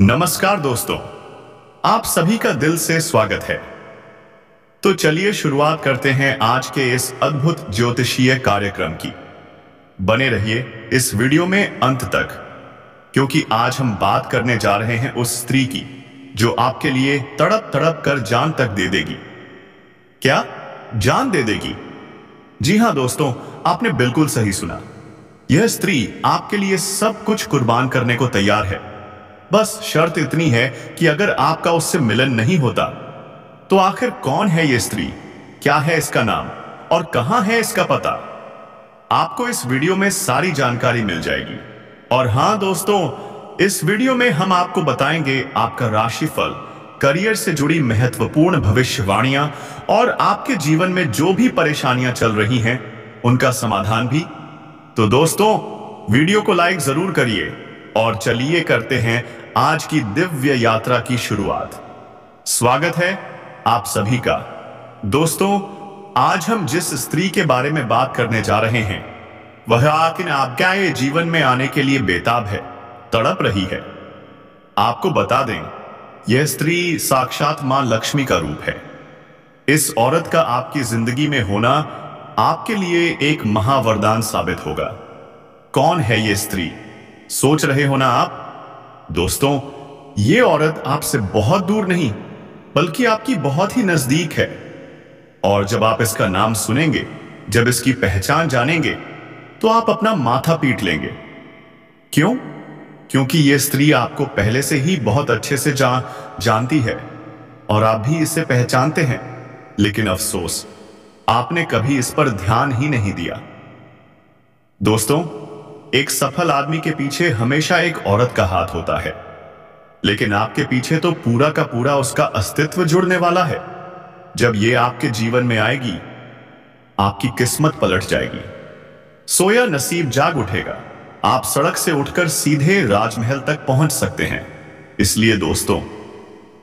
नमस्कार दोस्तों, आप सभी का दिल से स्वागत है। तो चलिए शुरुआत करते हैं आज के इस अद्भुत ज्योतिषीय कार्यक्रम की। बने रहिए इस वीडियो में अंत तक, क्योंकि आज हम बात करने जा रहे हैं उस स्त्री की जो आपके लिए तड़प तड़प कर जान तक दे देगी। क्या जान दे देगी? जी हाँ दोस्तों, आपने बिल्कुल सही सुना। यह स्त्री आपके लिए सब कुछ कुर्बान करने को तैयार है। बस शर्त इतनी है कि अगर आपका उससे मिलन नहीं होता, तो आखिर कौन है ये स्त्री, क्या है इसका नाम और कहां है इसका पता, आपको इस वीडियो में सारी जानकारी मिल जाएगी। और हां दोस्तों, इस वीडियो में हम आपको बताएंगे आपका राशिफल, करियर से जुड़ी महत्वपूर्ण भविष्यवाणियां और आपके जीवन में जो भी परेशानियां चल रही हैं, उनका समाधान भी। तो दोस्तों, वीडियो को लाइक जरूर करिए और चलिए करते हैं आज की दिव्य यात्रा की शुरुआत। स्वागत है आप सभी का। दोस्तों, आज हम जिस स्त्री के बारे में बात करने जा रहे हैं, वह आपके जीवन में आने के लिए बेताब है, तड़प रही है। आपको बता दें, यह स्त्री साक्षात मां लक्ष्मी का रूप है। इस औरत का आपकी जिंदगी में होना आपके लिए एक महावरदान साबित होगा। कौन है ये स्त्री, सोच रहे हो ना आप? दोस्तों, ये औरत आपसे बहुत दूर नहीं, बल्कि आपकी बहुत ही नजदीक है। और जब आप इसका नाम सुनेंगे, जब इसकी पहचान जानेंगे, तो आप अपना माथा पीट लेंगे। क्यों? क्योंकि ये स्त्री आपको पहले से ही बहुत अच्छे से जानती है और आप भी इसे पहचानते हैं, लेकिन अफसोस, आपने कभी इस पर ध्यान ही नहीं दिया। दोस्तों, एक सफल आदमी के पीछे हमेशा एक औरत का हाथ होता है, लेकिन आपके पीछे तो पूरा का पूरा उसका अस्तित्व जुड़ने वाला है। जब ये आपके जीवन में आएगी, आपकी किस्मत पलट जाएगी। सोया नसीब जाग उठेगा। आप सड़क से उठकर सीधे राजमहल तक पहुंच सकते हैं। इसलिए दोस्तों,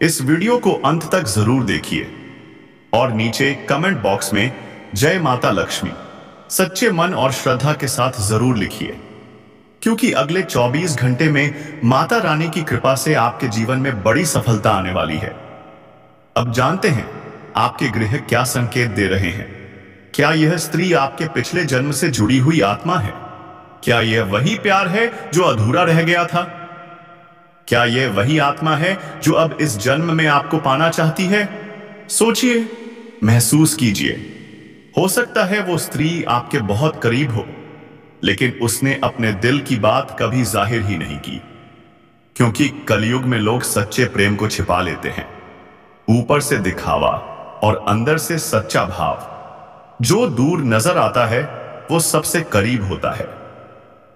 इस वीडियो को अंत तक जरूर देखिए और नीचे कमेंट बॉक्स में जय माता लक्ष्मी सच्चे मन और श्रद्धा के साथ जरूर लिखिए, क्योंकि अगले 24 घंटे में माता रानी की कृपा से आपके जीवन में बड़ी सफलता आने वाली है। अब जानते हैं आपके ग्रह क्या संकेत दे रहे हैं। क्या यह स्त्री आपके पिछले जन्म से जुड़ी हुई आत्मा है? क्या यह वही प्यार है जो अधूरा रह गया था? क्या यह वही आत्मा है जो अब इस जन्म में आपको पाना चाहती है? सोचिए, महसूस कीजिए। हो सकता है वो स्त्री आपके बहुत करीब हो, लेकिन उसने अपने दिल की बात कभी जाहिर ही नहीं की, क्योंकि कलयुग में लोग सच्चे प्रेम को छिपा लेते हैं। ऊपर से दिखावा और अंदर से सच्चा भाव। जो दूर नजर आता है वो सबसे करीब होता है,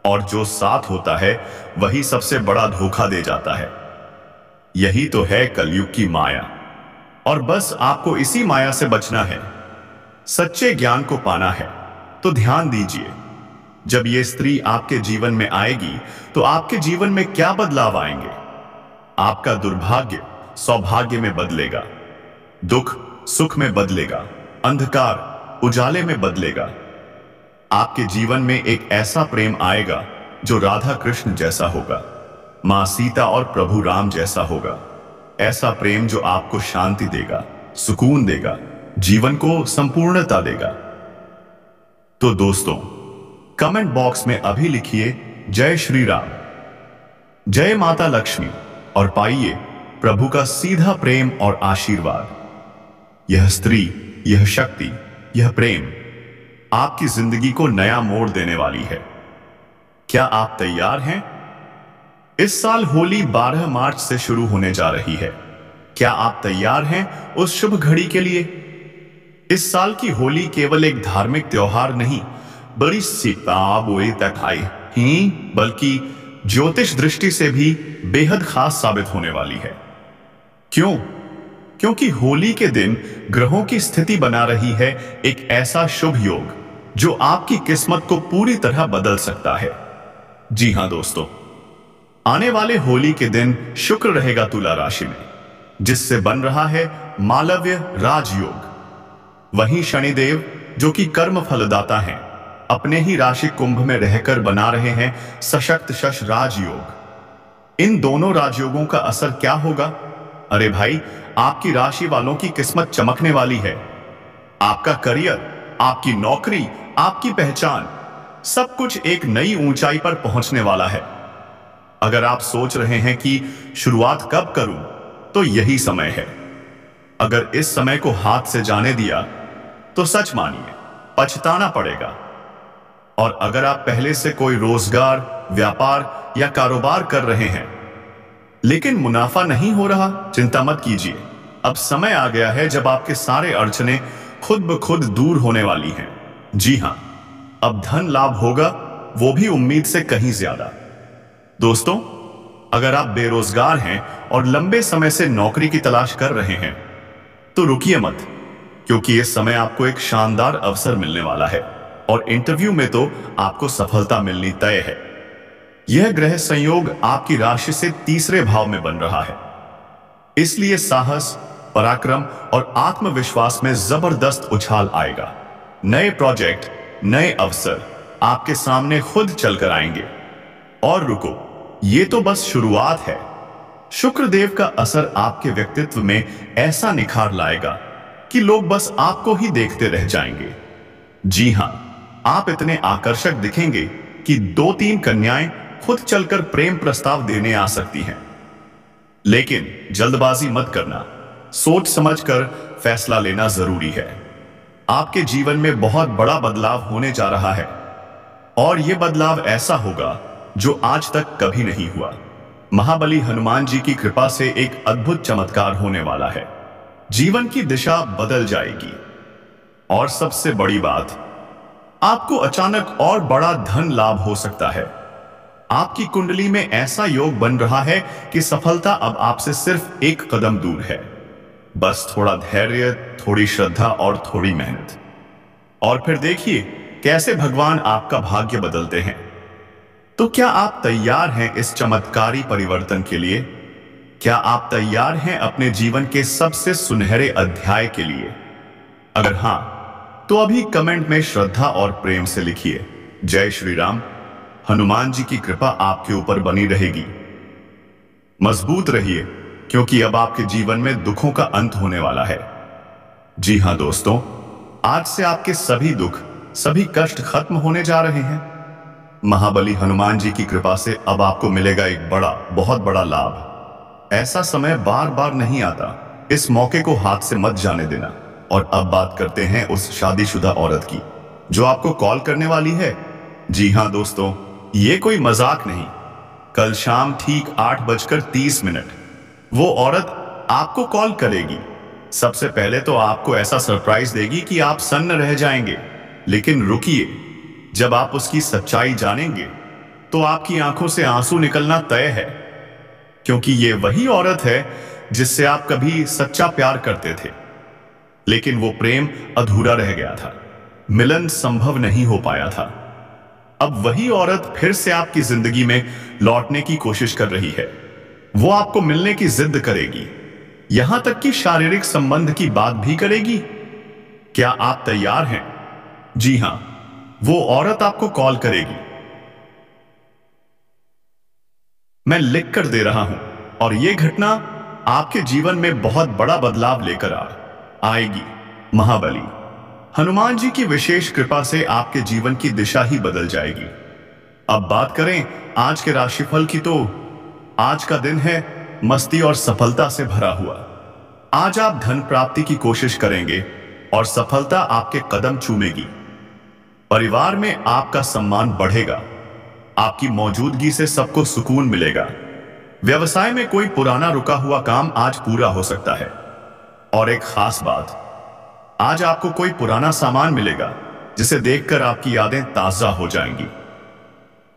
और जो साथ होता है वही सबसे बड़ा धोखा दे जाता है। यही तो है कलयुग की माया, और बस आपको इसी माया से बचना है, सच्चे ज्ञान को पाना है। तो ध्यान दीजिए, जब ये स्त्री आपके जीवन में आएगी, तो आपके जीवन में क्या बदलाव आएंगे। आपका दुर्भाग्य सौभाग्य में बदलेगा, दुख सुख में बदलेगा, अंधकार उजाले में बदलेगा। आपके जीवन में एक ऐसा प्रेम आएगा जो राधा कृष्ण जैसा होगा, मां सीता और प्रभु राम जैसा होगा। ऐसा प्रेम जो आपको शांति देगा, सुकून देगा, जीवन को संपूर्णता देगा। तो दोस्तों, कमेंट बॉक्स में अभी लिखिए जय श्री राम, जय माता लक्ष्मी, और पाइए प्रभु का सीधा प्रेम और आशीर्वाद। यह स्त्री, यह शक्ति, यह प्रेम आपकी जिंदगी को नया मोड़ देने वाली है। क्या आप तैयार हैं? इस साल होली 12 मार्च से शुरू होने जा रही है। क्या आप तैयार हैं उस शुभ घड़ी के लिए? इस साल की होली केवल एक धार्मिक त्योहार नहीं, बड़ी बल्कि ज्योतिष दृष्टि से भी बेहद खास साबित होने वाली है। क्यों? क्योंकि होली के दिन ग्रहों की स्थिति बना रही है एक ऐसा शुभ योग जो आपकी किस्मत को पूरी तरह बदल सकता है। जी हां दोस्तों, आने वाले होली के दिन शुक्र रहेगा तुला राशि में, जिससे बन रहा है मालव्य राजयोग। वहीं शनिदेव, जो कि कर्म फलदाता हैं, अपने ही राशि कुंभ में रहकर बना रहे हैं सशक्त शश राजयोग। इन दोनों राजयोगों का असर क्या होगा? अरे भाई, आपकी राशि वालों की किस्मत चमकने वाली है। आपका करियर, आपकी नौकरी, आपकी पहचान, सब कुछ एक नई ऊंचाई पर पहुंचने वाला है। अगर आप सोच रहे हैं कि शुरुआत कब करूं, तो यही समय है। अगर इस समय को हाथ से जाने दिया तो सच मानिए, पछताना पड़ेगा। और अगर आप पहले से कोई रोजगार, व्यापार या कारोबार कर रहे हैं लेकिन मुनाफा नहीं हो रहा, चिंता मत कीजिए। अब समय आ गया है जब आपके सारे अड़चने खुद ब खुद दूर होने वाली हैं। जी हां, अब धन लाभ होगा, वो भी उम्मीद से कहीं ज्यादा। दोस्तों, अगर आप बेरोजगार हैं और लंबे समय से नौकरी की तलाश कर रहे हैं, तो रुकिए मत, क्योंकि इस समय आपको एक शानदार अवसर मिलने वाला है और इंटरव्यू में तो आपको सफलता मिलनी तय है। यह ग्रह संयोग आपकी राशि से तीसरे भाव में बन रहा है, इसलिए साहस, पराक्रम और आत्मविश्वास में जबरदस्त उछाल आएगा। नए प्रोजेक्ट, नए अवसर आपके सामने खुद चलकर आएंगे। और रुको, ये तो बस शुरुआत है। शुक्रदेव का असर आपके व्यक्तित्व में ऐसा निखार लाएगा कि लोग बस आपको ही देखते रह जाएंगे। जी हां, आप इतने आकर्षक दिखेंगे कि 2-3 कन्याएं खुद चलकर प्रेम प्रस्ताव देने आ सकती हैं। लेकिन जल्दबाजी मत करना, सोच समझकर फैसला लेना जरूरी है। आपके जीवन में बहुत बड़ा बदलाव होने जा रहा है और यह बदलाव ऐसा होगा जो आज तक कभी नहीं हुआ। महाबली हनुमान जी की कृपा से एक अद्भुत चमत्कार होने वाला है। जीवन की दिशा बदल जाएगी और सबसे बड़ी बात, आपको अचानक और बड़ा धन लाभ हो सकता है। आपकी कुंडली में ऐसा योग बन रहा है कि सफलता अब आपसे सिर्फ एक कदम दूर है। बस थोड़ा धैर्य, थोड़ी श्रद्धा और थोड़ी मेहनत, और फिर देखिए कैसे भगवान आपका भाग्य बदलते हैं। तो क्या आप तैयार हैं इस चमत्कारी परिवर्तन के लिए? क्या आप तैयार हैं अपने जीवन के सबसे सुनहरे अध्याय के लिए? अगर हां, तो अभी कमेंट में श्रद्धा और प्रेम से लिखिए, जय श्री राम। हनुमान जी की कृपा आपके ऊपर बनी रहेगी। मजबूत रहिए, क्योंकि अब आपके जीवन में दुखों का अंत होने वाला है। जी हां दोस्तों, आज से आपके सभी दुख, सभी कष्ट खत्म होने जा रहे हैं। महाबली हनुमान जी की कृपा से अब आपको मिलेगा एक बड़ा, बहुत बड़ा लाभ। ऐसा समय बार बार नहीं आता, इस मौके को हाथ से मत जाने देना। और अब बात करते हैं उस शादीशुदा औरत की जो आपको कॉल करने वाली है। जी हां दोस्तों, ये कोई मजाक नहीं। कल शाम ठीक 8:30 वो औरत आपको कॉल करेगी। सबसे पहले तो आपको ऐसा सरप्राइज देगी कि आप सन्न रह जाएंगे। लेकिन रुकिए, जब आप उसकी सच्चाई जानेंगे तो आपकी आंखों से आंसू निकलना तय है, क्योंकि ये वही औरत है जिससे आप कभी सच्चा प्यार करते थे, लेकिन वो प्रेम अधूरा रह गया था, मिलन संभव नहीं हो पाया था। अब वही औरत फिर से आपकी जिंदगी में लौटने की कोशिश कर रही है। वो आपको मिलने की जिद करेगी, यहां तक कि शारीरिक संबंध की बात भी करेगी। क्या आप तैयार हैं? जी हां, वो औरत आपको कॉल करेगी। मैं लिख कर दे रहा हूं, और यह घटना आपके जीवन में बहुत बड़ा बदलाव लेकर आएगी। महाबली हनुमान जी की विशेष कृपा से आपके जीवन की दिशा ही बदल जाएगी। अब बात करें आज के राशिफल की, तो आज का दिन है मस्ती और सफलता से भरा हुआ। आज आप धन प्राप्ति की कोशिश करेंगे और सफलता आपके कदम चूमेगी। परिवार में आपका सम्मान बढ़ेगा, आपकी मौजूदगी से सबको सुकून मिलेगा। व्यवसाय में कोई पुराना रुका हुआ काम आज पूरा हो सकता है। और एक खास बात, आज आपको कोई पुराना सामान मिलेगा जिसे देखकर आपकी यादें ताजा हो जाएंगी।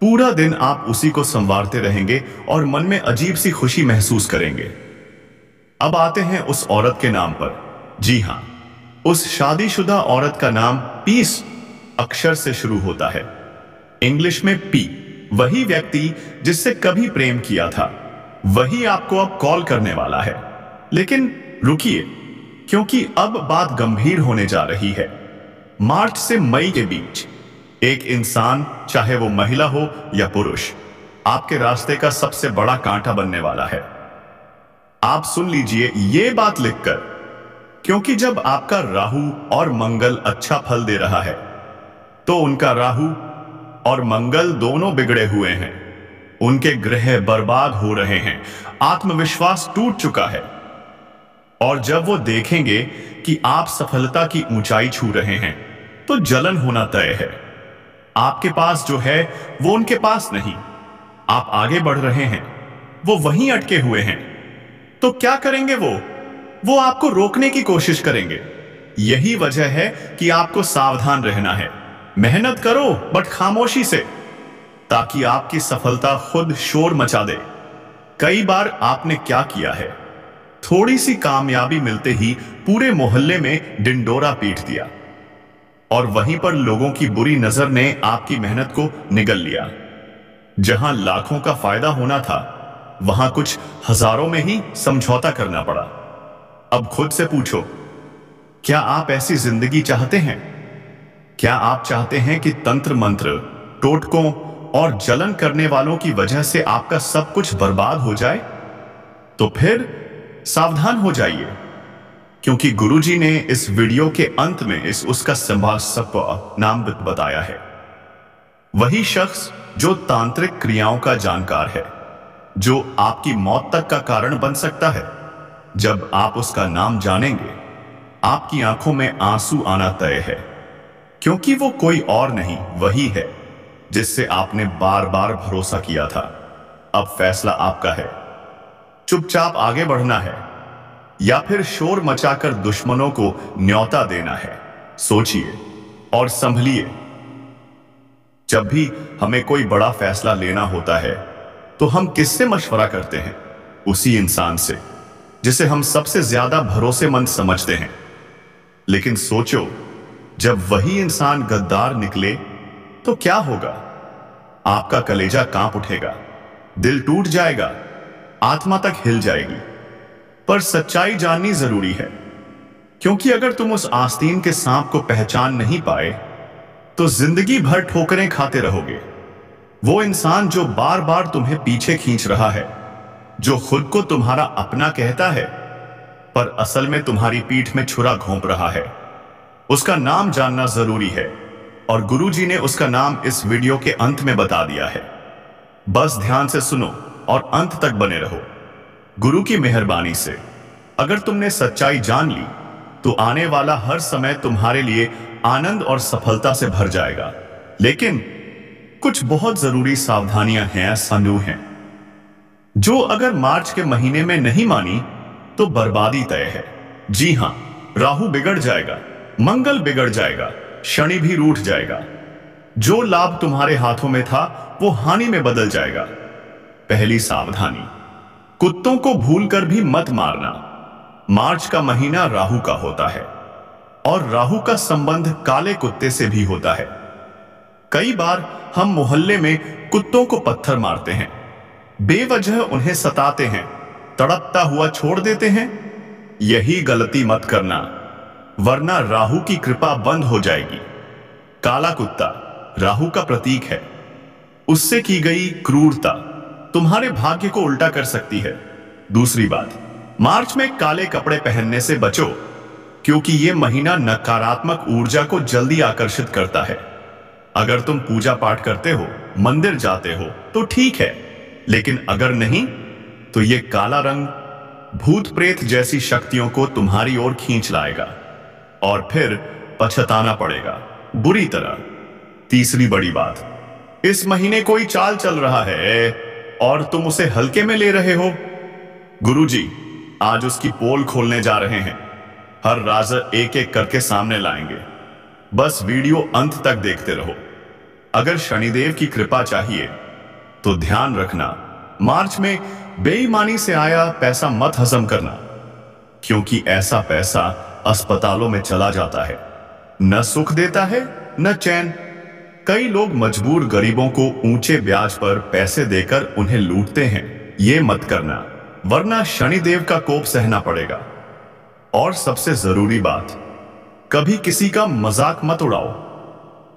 पूरा दिन आप उसी को संवारते रहेंगे और मन में अजीब सी खुशी महसूस करेंगे। अब आते हैं उस औरत के नाम पर। जी हां, उस शादीशुदा औरत का नाम पीस अक्षर से शुरू होता है, इंग्लिश में पी। वही व्यक्ति जिससे कभी प्रेम किया था, वही आपको अब कॉल करने वाला है। लेकिन रुकिए, क्योंकि अब बात गंभीर होने जा रही है। मार्च से मई के बीच एक इंसान, चाहे वो महिला हो या पुरुष, आपके रास्ते का सबसे बड़ा कांटा बनने वाला है। आप सुन लीजिए ये बात लिखकर, क्योंकि जब आपका राहु और मंगल अच्छा फल दे रहा है तो उनका राहु और मंगल दोनों बिगड़े हुए हैं, उनके ग्रह बर्बाद हो रहे हैं, आत्मविश्वास टूट चुका है। और जब वो देखेंगे कि आप सफलता की ऊंचाई छू रहे हैं तो जलन होना तय है। आपके पास जो है वो उनके पास नहीं। आप आगे बढ़ रहे हैं, वो वहीं अटके हुए हैं। तो क्या करेंगे वो आपको रोकने की कोशिश करेंगे। यही वजह है कि आपको सावधान रहना है। मेहनत करो बट खामोशी से, ताकि आपकी सफलता खुद शोर मचा दे। कई बार आपने क्या किया है, थोड़ी सी कामयाबी मिलते ही पूरे मोहल्ले में डिंडोरा पीट दिया, और वहीं पर लोगों की बुरी नजर ने आपकी मेहनत को निगल लिया। जहां लाखों का फायदा होना था, वहां कुछ हजारों में ही समझौता करना पड़ा। अब खुद से पूछो, क्या आप ऐसी जिंदगी चाहते हैं? क्या आप चाहते हैं कि तंत्र मंत्र, टोटकों और जलन करने वालों की वजह से आपका सब कुछ बर्बाद हो जाए? तो फिर सावधान हो जाइए, क्योंकि गुरुजी ने इस वीडियो के अंत में उसका संभाषक नाम बताया है। वही शख्स जो तांत्रिक क्रियाओं का जानकार है, जो आपकी मौत तक का कारण बन सकता है। जब आप उसका नाम जानेंगे, आपकी आंखों में आंसू आना तय है, क्योंकि वो कोई और नहीं, वही है जिससे आपने बार बार भरोसा किया था। अब फैसला आपका है, चुपचाप आगे बढ़ना है या फिर शोर मचाकर दुश्मनों को न्योता देना है। सोचिए और संभलिए। जब भी हमें कोई बड़ा फैसला लेना होता है तो हम किससे मशवरा करते हैं? उसी इंसान से जिसे हम सबसे ज्यादा भरोसेमंद समझते हैं। लेकिन सोचो, जब वही इंसान गद्दार निकले तो क्या होगा? आपका कलेजा कांप उठेगा, दिल टूट जाएगा, आत्मा तक हिल जाएगी। पर सच्चाई जाननी जरूरी है, क्योंकि अगर तुम उस आस्तीन के सांप को पहचान नहीं पाए तो जिंदगी भर ठोकरें खाते रहोगे। वो इंसान जो बार बार तुम्हें पीछे खींच रहा है, जो खुद को तुम्हारा अपना कहता है पर असल में तुम्हारी पीठ में छुरा घोंप रहा है, उसका नाम जानना जरूरी है। और गुरुजी ने उसका नाम इस वीडियो के अंत में बता दिया है। बस ध्यान से सुनो और अंत तक बने रहो। गुरु की मेहरबानी से अगर तुमने सच्चाई जान ली तो आने वाला हर समय तुम्हारे लिए आनंद और सफलता से भर जाएगा। लेकिन कुछ बहुत जरूरी सावधानियां हैं, संदेह हैं, जो अगर मार्च के महीने में नहीं मानी तो बर्बादी तय है। जी हां, राहु बिगड़ जाएगा, मंगल बिगड़ जाएगा, शनि भी रूठ जाएगा। जो लाभ तुम्हारे हाथों में था वो हानि में बदल जाएगा। पहली सावधानी, कुत्तों को भूलकर भी मत मारना। मार्च का महीना राहु का होता है और राहु का संबंध काले कुत्ते से भी होता है। कई बार हम मोहल्ले में कुत्तों को पत्थर मारते हैं, बेवजह उन्हें सताते हैं, तड़पता हुआ छोड़ देते हैं। यही गलती मत करना, वरना राहु की कृपा बंद हो जाएगी। काला कुत्ता राहु का प्रतीक है। उससे की गई क्रूरता तुम्हारे भाग्य को उल्टा कर सकती है। दूसरी बात, मार्च में काले कपड़े पहनने से बचो, क्योंकि यह महीना नकारात्मक ऊर्जा को जल्दी आकर्षित करता है। अगर तुम पूजा पाठ करते हो, मंदिर जाते हो तो ठीक है, लेकिन अगर नहीं तो यह काला रंग भूत प्रेत जैसी शक्तियों को तुम्हारी ओर खींच लाएगा और फिर पछताना पड़ेगा बुरी तरह। तीसरी बड़ी बात, इस महीने कोई चाल चल रहा है और तुम उसे हल्के में ले रहे हो। गुरुजी आज उसकी पोल खोलने जा रहे हैं। हर राज एक एक करके सामने लाएंगे। बस वीडियो अंत तक देखते रहो। अगर शनिदेव की कृपा चाहिए तो ध्यान रखना, मार्च में बेईमानी से आया पैसा मत हजम करना, क्योंकि ऐसा पैसा अस्पतालों में चला जाता है, न सुख देता है न चैन। कई लोग मजबूर गरीबों को ऊंचे ब्याज पर पैसे देकर उन्हें लूटते हैं। ये मत करना, वरना शनिदेव का कोप सहना पड़ेगा। और सबसे जरूरी बात, कभी किसी का मजाक मत उड़ाओ,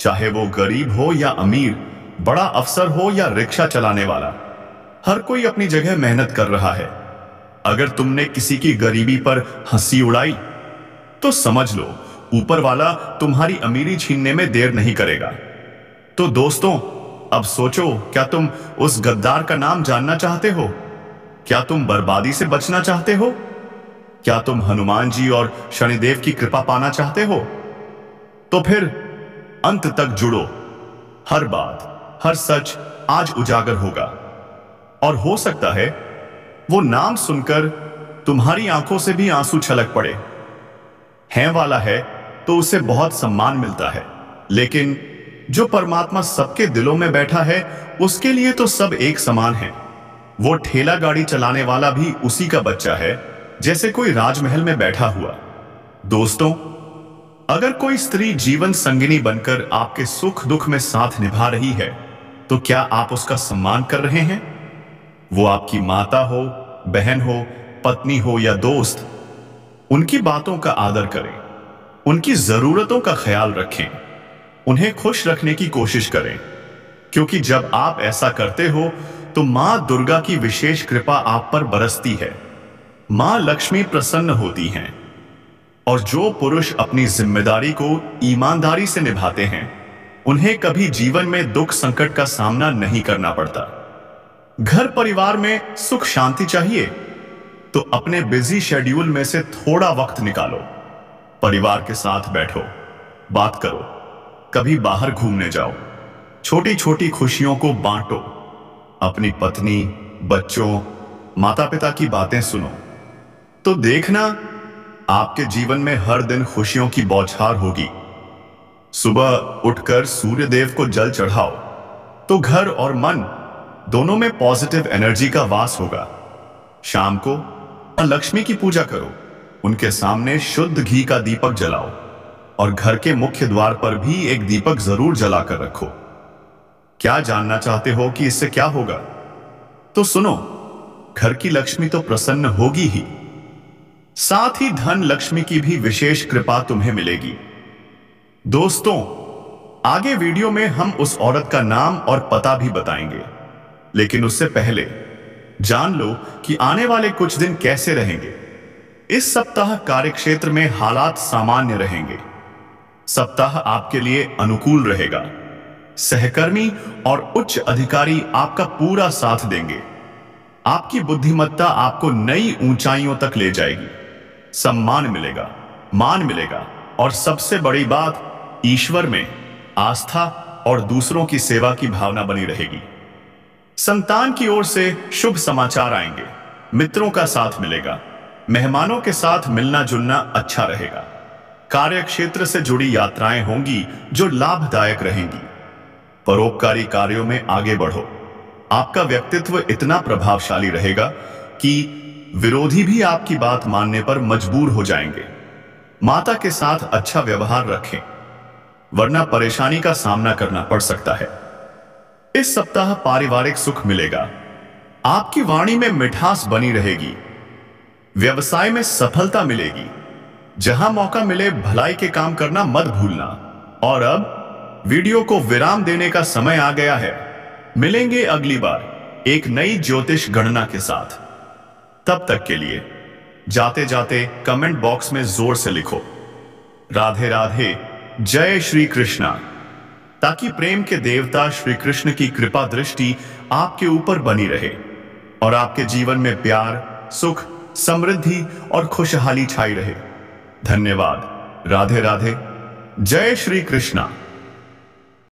चाहे वो गरीब हो या अमीर। बड़ा अफसर हो या रिक्शा चलाने वाला, हर कोई अपनी जगह मेहनत कर रहा है। अगर तुमने किसी की गरीबी पर हंसी उड़ाई तो समझ लो ऊपर वाला तुम्हारी अमीरी छीनने में देर नहीं करेगा। तो दोस्तों, अब सोचो, क्या तुम उस गद्दार का नाम जानना चाहते हो? क्या तुम बर्बादी से बचना चाहते हो? क्या तुम हनुमान जी और शनिदेव की कृपा पाना चाहते हो? तो फिर अंत तक जुड़ो। हर बात, हर सच आज उजागर होगा। और हो सकता है वो नाम सुनकर तुम्हारी आंखों से भी आंसू छलक पड़े। है वाला है तो उसे बहुत सम्मान मिलता है, लेकिन जो परमात्मा सबके दिलों में बैठा है उसके लिए तो सब एक समान है। वो ठेला गाड़ी चलाने वाला भी उसी का बच्चा है, जैसे कोई राजमहल में बैठा हुआ। दोस्तों, अगर कोई स्त्री जीवन संगिनी बनकर आपके सुख दुख में साथ निभा रही है तो क्या आप उसका सम्मान कर रहे हैं? वो आपकी माता हो, बहन हो, पत्नी हो या दोस्त, उनकी बातों का आदर करें, उनकी जरूरतों का ख्याल रखें, उन्हें खुश रखने की कोशिश करें, क्योंकि जब आप ऐसा करते हो तो मां दुर्गा की विशेष कृपा आप पर बरसती है। मां लक्ष्मी प्रसन्न होती हैं। और जो पुरुष अपनी जिम्मेदारी को ईमानदारी से निभाते हैं उन्हें कभी जीवन में दुख संकट का सामना नहीं करना पड़ता। घर परिवार में सुख शांति चाहिए तो अपने बिजी शेड्यूल में से थोड़ा वक्त निकालो, परिवार के साथ बैठो, बात करो, कभी बाहर घूमने जाओ, छोटी छोटी खुशियों को बांटो, अपनी पत्नी, बच्चों, माता पिता की बातें सुनो, तो देखना आपके जीवन में हर दिन खुशियों की बौछार होगी। सुबह उठकर सूर्य देव को जल चढ़ाओ तो घर और मन दोनों में पॉजिटिव एनर्जी का वास होगा। शाम को लक्ष्मी की पूजा करो, उनके सामने शुद्ध घी का दीपक जलाओ और घर के मुख्य द्वार पर भी एक दीपक जरूर जलाकर रखो। क्या जानना चाहते हो कि इससे क्या होगा? तो सुनो, घर की लक्ष्मी तो प्रसन्न होगी ही, साथ ही धन लक्ष्मी की भी विशेष कृपा तुम्हें मिलेगी। दोस्तों, आगे वीडियो में हम उस औरत का नाम और पता भी बताएंगे, लेकिन उससे पहले जान लो कि आने वाले कुछ दिन कैसे रहेंगे। इस सप्ताह कार्यक्षेत्र में हालात सामान्य रहेंगे। सप्ताह आपके लिए अनुकूल रहेगा। सहकर्मी और उच्च अधिकारी आपका पूरा साथ देंगे। आपकी बुद्धिमत्ता आपको नई ऊंचाइयों तक ले जाएगी। सम्मान मिलेगा, मान मिलेगा और सबसे बड़ी बात, ईश्वर में आस्था और दूसरों की सेवा की भावना बनी रहेगी। संतान की ओर से शुभ समाचार आएंगे, मित्रों का साथ मिलेगा, मेहमानों के साथ मिलना जुलना अच्छा रहेगा। कार्य क्षेत्र से जुड़ी यात्राएं होंगी जो लाभदायक रहेंगी। परोपकारी कार्यों में आगे बढ़ो। आपका व्यक्तित्व इतना प्रभावशाली रहेगा कि विरोधी भी आपकी बात मानने पर मजबूर हो जाएंगे। माता के साथ अच्छा व्यवहार रखें, वरना परेशानी का सामना करना पड़ सकता है। इस सप्ताह पारिवारिक सुख मिलेगा। आपकी वाणी में मिठास बनी रहेगी। व्यवसाय में सफलता मिलेगी। जहां मौका मिले भलाई के काम करना मत भूलना। और अब वीडियो को विराम देने का समय आ गया है। मिलेंगे अगली बार एक नई ज्योतिष गणना के साथ। तब तक के लिए जाते जाते कमेंट बॉक्स में जोर से लिखो, राधे राधे, जय श्री कृष्णा, ताकि प्रेम के देवता श्री कृष्ण की कृपा दृष्टि आपके ऊपर बनी रहे और आपके जीवन में प्यार, सुख, समृद्धि और खुशहाली छाई रहे। धन्यवाद। राधे राधे, जय श्री कृष्णा।